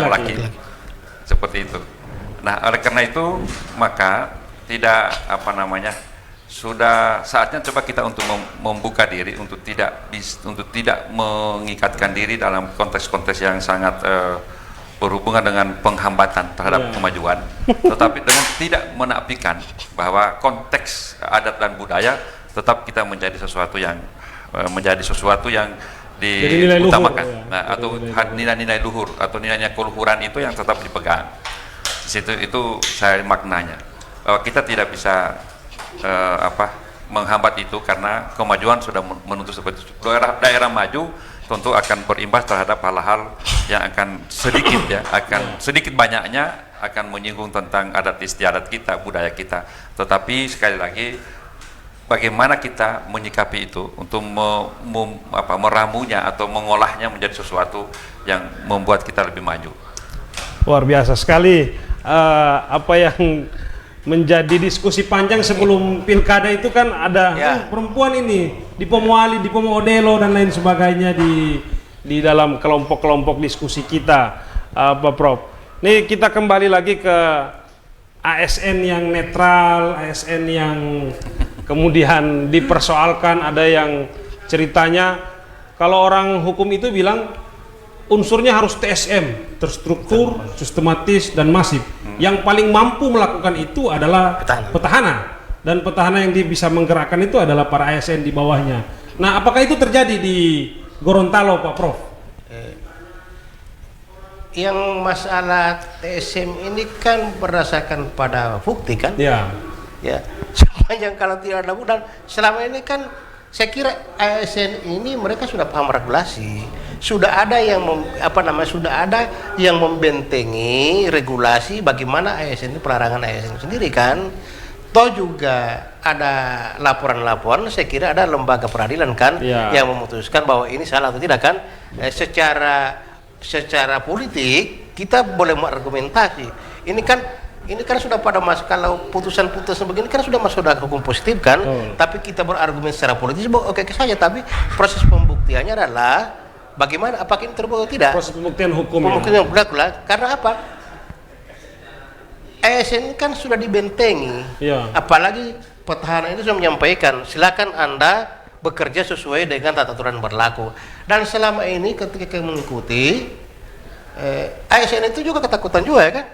laki. Seperti itu. Nah, oleh karena itu maka sudah saatnya coba kita untuk membuka diri untuk tidak mengikatkan diri dalam konteks-konteks yang sangat berhubungan dengan penghambatan terhadap kemajuan, tetapi dengan tidak menafikan bahwa konteks adat dan budaya tetap kita menjadi sesuatu yang diutamakan, atau nilai-nilai luhur atau nilainya keluhuran itu yang tetap dipegang. Di situ itu saya maknanya bahwa kita tidak bisa menghambat itu karena kemajuan sudah menuntut seperti itu. Daerah maju tentu akan berimbas terhadap hal-hal yang akan sedikit banyaknya akan menyinggung tentang adat istiadat kita, budaya kita. Tetapi sekali lagi bagaimana kita menyikapi itu untuk meramunya atau mengolahnya menjadi sesuatu yang membuat kita lebih maju. Luar biasa sekali apa yang menjadi diskusi panjang sebelum pilkada itu kan ada perempuan ini di Pomoali, di Pomodelo dan lain sebagainya di dalam kelompok-kelompok diskusi kita, Pak Prof. Nih kita kembali lagi ke ASN yang netral, ASN yang kemudian dipersoalkan. Ada yang ceritanya kalau orang hukum itu bilang unsurnya harus TSM, terstruktur, sistematis, dan masif. Yang paling mampu melakukan itu adalah petahana. Dan petahana yang bisa menggerakkan itu adalah para ASN di bawahnya. Nah, apakah itu terjadi di Gorontalo, Pak Prof? Yang masalah TSM ini kan berdasarkan pada bukti kan? Ya. Sepanjang kalau tidak ada dan selama ini kan saya kira ASN ini mereka sudah paham regulasi. Sudah ada yang membentengi regulasi bagaimana ASN itu, pelarangan ASN sendiri kan. Toh juga ada laporan-laporan, saya kira ada lembaga peradilan kan yang memutuskan bahwa ini salah atau tidak kan. Secara politik kita boleh mengargumentasi. Ini kan sudah pada masa kalau putusan-putusan begini kan sudah masuk dalam hukum positif kan. Tapi kita berargumen secara politis oke saja, tapi proses pembuktiannya adalah bagaimana, apakah ini terbukti atau tidak? Proses pembuktian hukum. Pembuktian yang berlaku lah. Karena apa? ASN kan sudah dibentengi. Apalagi petahana itu sudah menyampaikan, silakan Anda bekerja sesuai dengan tata aturan berlaku. Dan selama ini ketika mengikuti ASN itu juga ketakutan juga ya kan?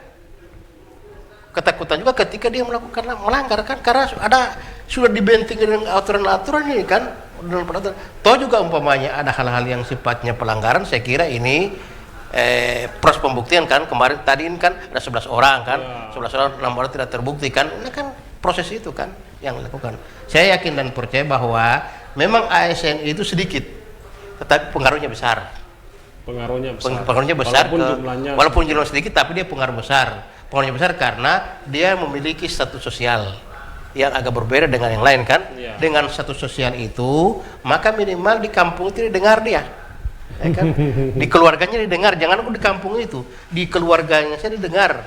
Ketakutan juga ketika dia melanggar kan, karena sudah dibentengi dengan aturan-aturan ini kan. Toh juga umpamanya ada hal-hal yang sifatnya pelanggaran, saya kira ini proses pembuktian kan, kemarin tadi ini kan ada 11 orang kan, 11 orang 6 orang tidak terbukti kan, ini kan proses itu kan yang dilakukan. Saya yakin dan percaya bahwa memang ASN itu sedikit, tetapi pengaruhnya besar. Pengaruhnya besar walaupun jumlahnya sedikit, tapi dia pengaruh besar. Pengaruhnya besar karena dia memiliki status sosial yang agak berbeda dengan yang lain kan. Dengan status sosial itu, maka minimal di kampung itu didengar dia. Ya kan? Di keluarganya didengar, jangan di kampung itu, di keluarganya saya didengar,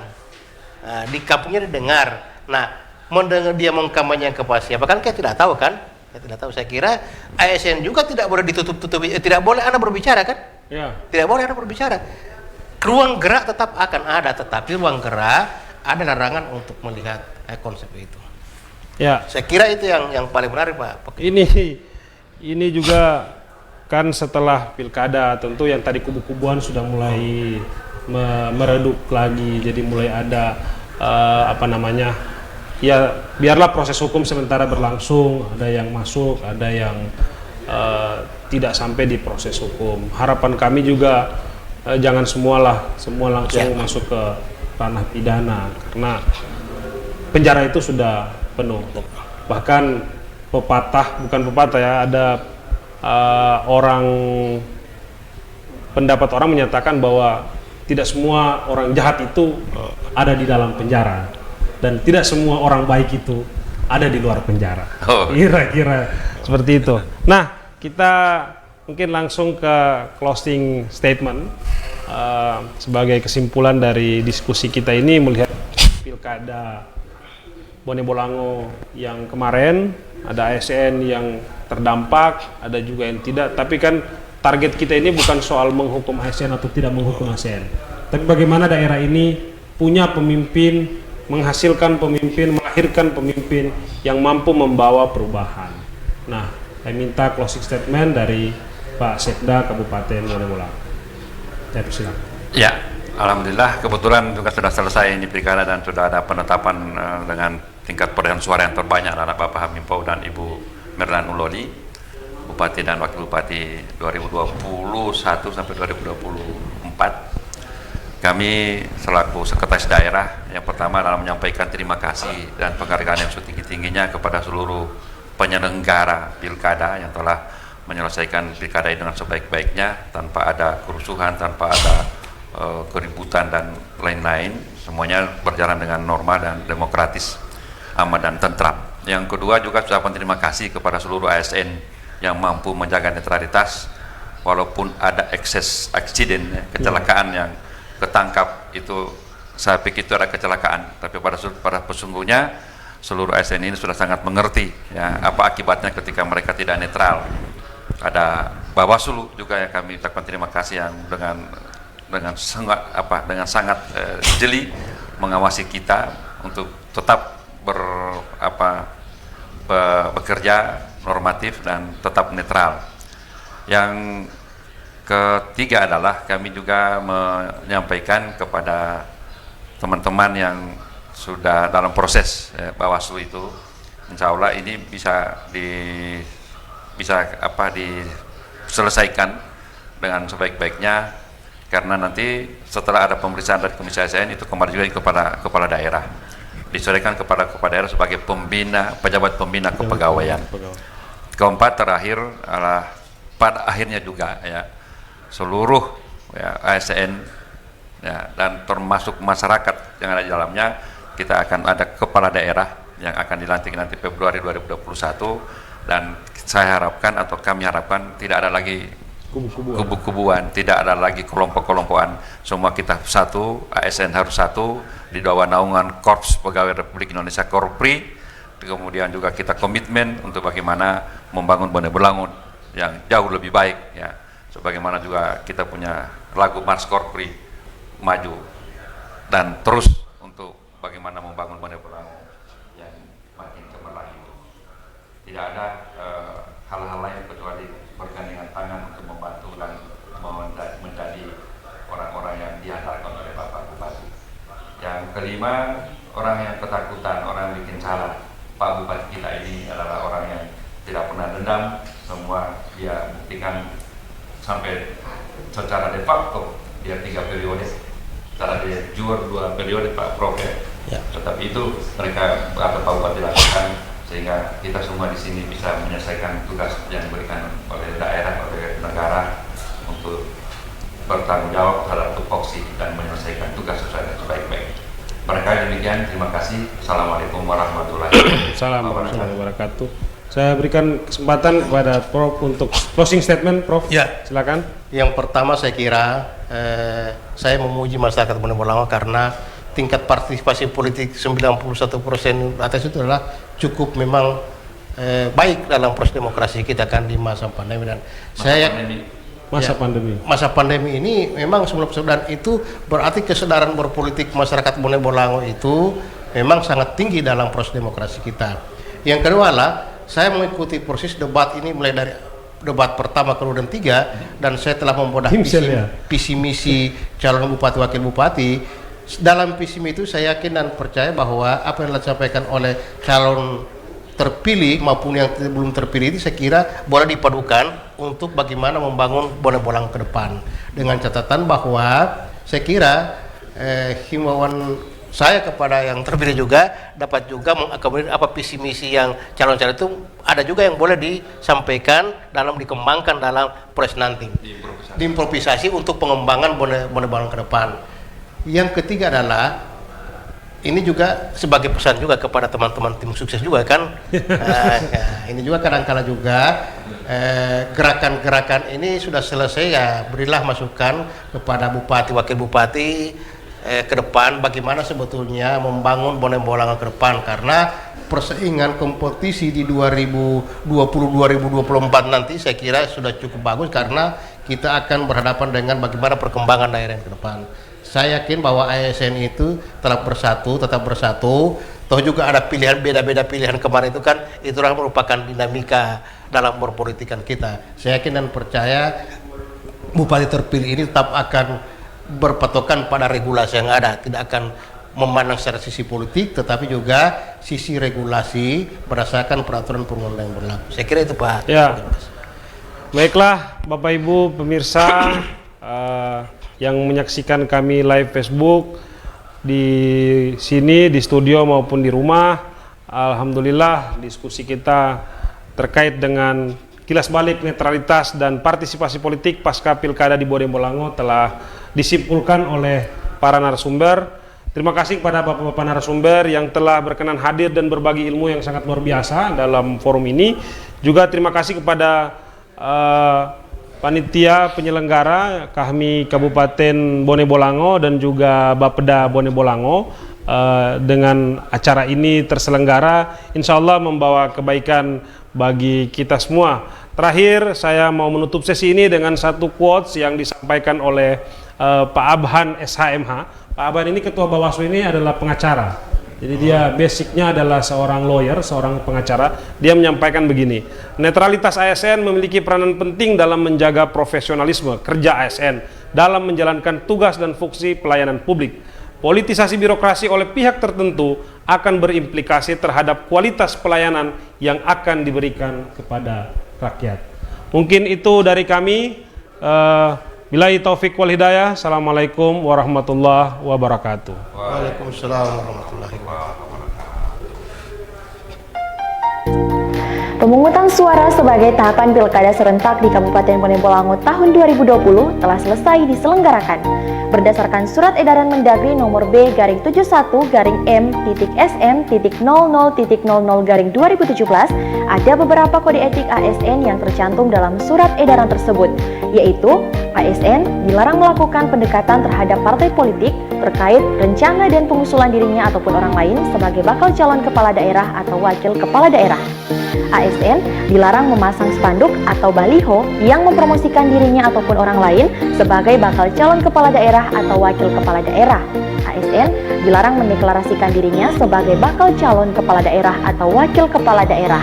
di kampungnya didengar. Nah, mendengar dia mengkampanyekan kepada siapa kan kita tidak tahu kan? Kita tidak tahu. Saya kira ASN juga tidak boleh ditutup-tutupi, tidak boleh Anda berbicara kan? Tidak boleh Anda berbicara. Ruang gerak tetap akan ada, tetapi ruang gerak ada larangan untuk melihat konsep itu. Saya kira itu yang paling menarik, Pak. Ini juga kan setelah pilkada tentu yang tadi kubu-kubuan sudah mulai meredup lagi, jadi mulai ada biarlah proses hukum sementara berlangsung, ada yang masuk, ada yang tidak sampai di proses hukum. Harapan kami juga jangan semua langsung masuk ke ranah pidana karena penjara itu sudah penuh. Bahkan bukan pepatah ya, ada pendapat orang menyatakan bahwa tidak semua orang jahat itu ada di dalam penjara dan tidak semua orang baik itu ada di luar penjara. Kira-kira seperti itu. Nah, kita mungkin langsung ke closing statement. Sebagai kesimpulan dari diskusi kita ini, melihat pilkada Bone Bolango yang kemarin, ada ASN yang terdampak, ada juga yang tidak. Tapi kan target kita ini bukan soal menghukum ASN atau tidak menghukum ASN, tapi bagaimana daerah ini punya pemimpin, menghasilkan pemimpin, melahirkan pemimpin yang mampu membawa perubahan. Nah, saya minta closing statement dari Pak Sekda Kabupaten Bone Bolango. Saya persilakan. Ya, alhamdulillah kebetulan juga sudah selesai ini pilkada dan sudah ada penetapan dengan tingkat perolehan suara yang terbanyak adalah Bapak Hamimpo dan Ibu Merlan Uloli, Bupati dan Wakil Bupati 2021 sampai 2024. Kami selaku Sekretaris Daerah yang pertama adalah menyampaikan terima kasih dan penghargaan yang setinggi-tingginya kepada seluruh penyelenggara pilkada yang telah menyelesaikan pilkada ini dengan sebaik-baiknya tanpa ada kerusuhan, tanpa ada keributan dan lain-lain. Semuanya berjalan dengan normal dan demokratis, aman dan tentram. Yang kedua juga ucapan terima kasih kepada seluruh ASN yang mampu menjaga netralitas walaupun ada eksiden, kecelakaan yang ketangkap. Itu saya pikir itu ada kecelakaan, tapi pada sesungguhnya seluruh ASN ini sudah sangat mengerti ya apa akibatnya ketika mereka tidak netral. Ada Bawaslu juga yang kami ucapkan terima kasih yang dengan sangat jeli mengawasi kita untuk tetap bekerja normatif dan tetap netral. Yang ketiga adalah kami juga menyampaikan kepada teman-teman yang sudah dalam proses Bawaslu itu, insya Allah ini bisa diselesaikan dengan sebaik-baiknya, karena nanti setelah ada pemeriksaan dari Komisi ASN itu kembali juga kepada kepala daerah, diserahkan kepada kepala daerah sebagai pejabat pembina kepegawaian. Keempat terakhir adalah pada akhirnya juga ya seluruh ASN ya, dan termasuk masyarakat yang ada di dalamnya, kita akan ada kepala daerah yang akan dilantik nanti Februari 2021. Dan saya harapkan atau kami harapkan tidak ada lagi kubu-kubuan, tidak ada lagi kelompok-kelompokan. Semua kita satu, ASN harus satu di bawah naungan Korps Pegawai Republik Indonesia Korpri. Kemudian juga kita komitmen untuk bagaimana membangun Bone Bolango yang jauh lebih baik ya. Sebagaimana juga kita punya lagu Mars Korpri maju, dan terus untuk bagaimana membangun Bone Bolango yang makin cemerlang itu. Tidak ada hal-hal lain kecuali bergandengan tangan untuk membantu dan menjadi orang-orang yang diantarkan oleh Bapak Bupati. Yang kelima, orang yang ketakutan, orang yang bikin salah. Pak Bupati kita ini adalah orang yang tidak pernah dendam, semua dia buktikan sampai secara de facto dia 3 periode, secara de jure 2 periode Pak Prof. Ya. Tetapi itu mereka atau Pak Bupati lakukan, sehingga kita semua di sini bisa menyelesaikan tugas yang diberikan oleh daerah, oleh negara untuk bertanggung jawab terhadap tupoksi dan menyelesaikan tugas sebaik-baik. Barangkali demikian, terima kasih. Assalamualaikum warahmatullahi wabarakatuh. Saya berikan kesempatan kepada Prof untuk closing statement, Prof. Ya, silakan. Yang pertama saya kira saya memuji masyarakat Bone Bolango karena tingkat partisipasi politik 91% atas itu adalah cukup memang baik dalam proses demokrasi kita kan di masa pandemi. Dan masa pandemi ini memang sebelum itu berarti kesadaran berpolitik masyarakat Bone Bolango itu memang sangat tinggi dalam proses demokrasi kita. Yang kedua adalah saya mengikuti proses debat ini mulai dari debat pertama, kedua dan 3, dan saya telah membedah visi misi calon bupati wakil bupati. Dalam visi itu saya yakin dan percaya bahwa apa yang disampaikan oleh calon terpilih maupun yang belum terpilih itu saya kira boleh dipadukan untuk bagaimana membangun Bone Bolango ke depan, dengan catatan bahwa saya kira himbauan saya kepada yang terpilih juga dapat juga mengakomodir apa visi misi yang calon-calon itu ada juga yang boleh disampaikan dalam dikembangkan dalam proses nanti diimprovisasi untuk pengembangan Bone Bolango ke depan. Yang ketiga adalah ini juga sebagai pesan juga kepada teman-teman tim sukses juga kan. Ini juga kadang-kala juga gerakan-gerakan ini sudah selesai ya, berilah masukan kepada bupati, wakil bupati ke depan bagaimana sebetulnya membangun Bone Bolango ke depan, karena persaingan kompetisi di 2020-2024 nanti saya kira sudah cukup bagus karena kita akan berhadapan dengan bagaimana perkembangan daerah ke depan. Saya yakin bahwa ASN itu tetap bersatu, toh juga ada pilihan beda-beda pilihan kemarin itu kan, itulah merupakan dinamika dalam berpolitikan kita. Saya yakin dan percaya bupati terpilih ini tetap akan berpatokan pada regulasi yang ada, tidak akan memandang secara sisi politik tetapi juga sisi regulasi berdasarkan peraturan perundang-undangan yang berlaku. Saya kira itu Pak. Ya. Baiklah Bapak Ibu pemirsa yang menyaksikan kami live Facebook di sini di studio maupun di rumah. Alhamdulillah diskusi kita terkait dengan kilas balik netralitas dan partisipasi politik pasca pilkada di Bone Bolango telah disimpulkan oleh para narasumber. Terima kasih kepada bapak-bapak narasumber yang telah berkenan hadir dan berbagi ilmu yang sangat luar biasa dalam forum ini. Juga terima kasih kepada panitia penyelenggara kami Kabupaten Bone Bolango dan juga Bapeda Bone Bolango. Dengan acara ini terselenggara, insya Allah membawa kebaikan bagi kita semua. Terakhir, saya mau menutup sesi ini dengan satu quotes yang disampaikan oleh Pak Abhan SHMH. Pak Abhan ini ketua Bawaslu ini adalah pengacara. Jadi dia basicnya adalah seorang lawyer, seorang pengacara. Dia menyampaikan begini, netralitas ASN memiliki peranan penting dalam menjaga profesionalisme kerja ASN dalam menjalankan tugas dan fungsi pelayanan publik. Politisasi birokrasi oleh pihak tertentu akan berimplikasi terhadap kualitas pelayanan yang akan diberikan kepada rakyat. Mungkin itu dari kami. Billahi taufik wal hidayah. Assalamualaikum warahmatullahi wabarakatuh. Waalaikumsalam warahmatullahi wabarakatuh. Pemungutan suara sebagai tahapan pilkada serentak di Kabupaten Bone Bolango tahun 2020 telah selesai diselenggarakan. Berdasarkan Surat Edaran Mendagri nomor B/71-SM.00.00/2017, ada beberapa kode etik ASN yang tercantum dalam surat edaran tersebut, yaitu ASN dilarang melakukan pendekatan terhadap partai politik terkait rencana dan pengusulan dirinya ataupun orang lain sebagai bakal calon kepala daerah atau wakil kepala daerah. ASN dilarang memasang spanduk atau baliho yang mempromosikan dirinya ataupun orang lain sebagai bakal calon kepala daerah atau wakil kepala daerah. ASN dilarang mendeklarasikan dirinya sebagai bakal calon kepala daerah atau wakil kepala daerah.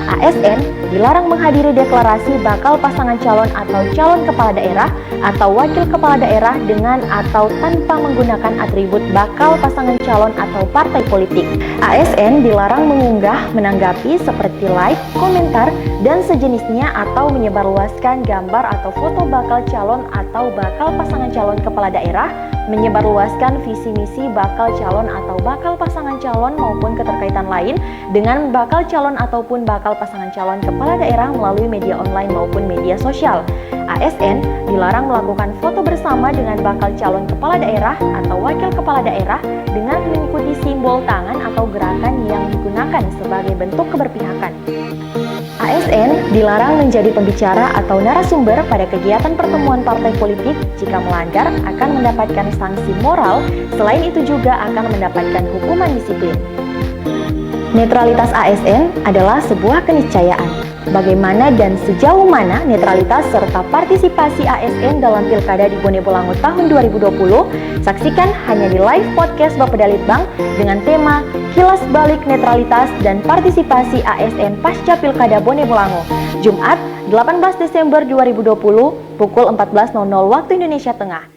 ASN dilarang menghadiri deklarasi bakal pasangan calon atau calon kepala daerah atau wakil kepala daerah dengan atau tanpa menggunakan atribut bakal pasangan calon atau partai politik. ASN dilarang mengunggah, menanggapi seperti like, komentar, dan sejenisnya atau menyebarluaskan gambar atau foto bakal calon atau bakal pasangan calon kepala daerah, menyebarluaskan visi misi bakal calon atau bakal pasangan calon maupun keterkaitan lain dengan bakal calon ataupun bakal pasangan calon kepala daerah melalui media online maupun media sosial. ASN dilarang melakukan foto bersama dengan bakal calon kepala daerah atau wakil kepala daerah dengan mengikuti simbol tangan atau gerakan yang digunakan sebagai bentuk keberpihakan. ASN dilarang menjadi pembicara atau narasumber pada kegiatan pertemuan partai politik. Jika melanggar akan mendapatkan sanksi moral, selain itu juga akan mendapatkan hukuman disiplin. Netralitas ASN adalah sebuah keniscayaan. Bagaimana dan sejauh mana netralitas serta partisipasi ASN dalam Pilkada di Bone Bolango tahun 2020? Saksikan hanya di live podcast Bapeda Litbang dengan tema Kilas Balik Netralitas dan Partisipasi ASN Pasca Pilkada Bone Bolango, Jumat 18 Desember 2020 pukul 14.00 waktu Indonesia Tengah.